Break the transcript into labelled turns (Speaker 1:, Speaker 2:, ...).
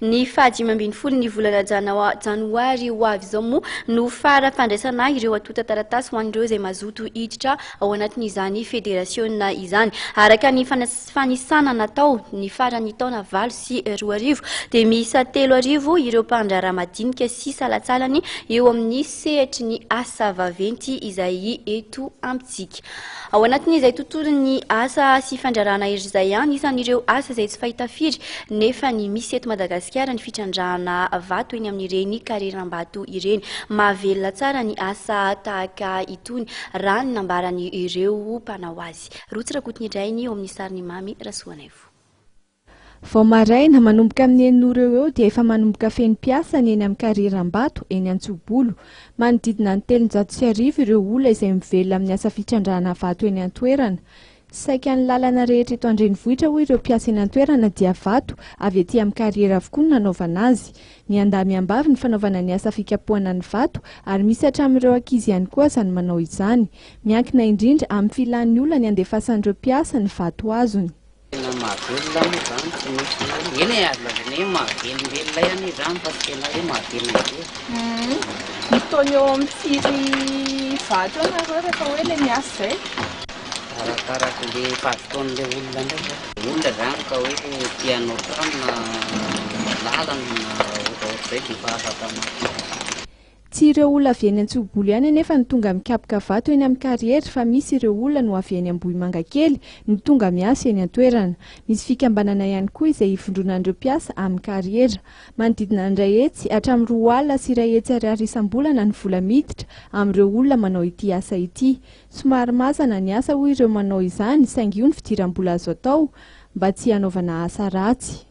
Speaker 1: Ny 5 ny volana janoary ho avy izao moa no fara fandraisana ireo atota taratasy ho an'ireo izay mazoto hiditra ao anatin'izany federasiona izany. Araka ny fanisana natao ny farany taona 8 sy 2 arivo dia miisa 3 arivo ireo mpandrara madinika sy salatsalany eo amin'ny sehitry ny asa vaventy izay eto amintsika. Ao anatin'izay tontolo ny asa sy fandrarana izay isan'ireo asa izay tsy fahita firy nefa ny misy eto Madagasikara ny fitrandrahana vato eny amin'ireny kariram-bato ireny. Mahavelona tsara ny asa tahaka itony raha ny nambarany ireo mpanao azy. Rotsirakoty nidrainy eo amin'ny sariny Mamy Rasoanaivo.
Speaker 2: Vao maraina manomboka amin'ny enora eo dia efa manomboka feno mpiasa ny eny amin'ny kariram-bato eny Antsobolo. Manodidina ny 300 ireo olona izay mivelona amin'ny asa fitrandrahana vato eny an-toerana. Saika ny lalana rehetra eto an-drenivohitra hoy ireo mpiasa eny an-toerana dia vato avy etỳ amin'ny kariera avokoa no nanaovana azy. Miandahy miambavy ny fanaovana ny asa fikapohana ny vato ary misy hatramin'ireo ankizy ihany koa aza ny manao izany. Miankina indrindra amin'ny filan'ny olona ny andefasan'ireo mpiasa ny vato azony.
Speaker 3: Nitaony eo amin'ny firy vato ianareo rehefa hoe ilay miasa izay?
Speaker 4: Arakaraka ilay vatom-potoan'ilay olona ndraika. Olona zany ka hoe tianao trano na lalana na ohatr'izay dia efa afaka amaky.
Speaker 2: Tsy ireo olona avy eny Antsobolo ihany anefa ny tonga mikapoka vato eny amin'ny kariera fa misy ireo olona no avy eny Ambohimangakely ny tonga miasa eny an-toerana. Misy fikambanana ihany koa izay hifondronan'ireo mpiasa amin'ny kariera. Manodidina ny 2 hetsy hatramin'ny 2 alina sy 2 hetsy ariary isam-bolana ny vola miditra amin'ireo olona manao ity asa ity. Somary mazana ny asa hoy ireo manao izany saingy io ny fidiram-bola azo atao mba tsy hanaovana asa ratsy.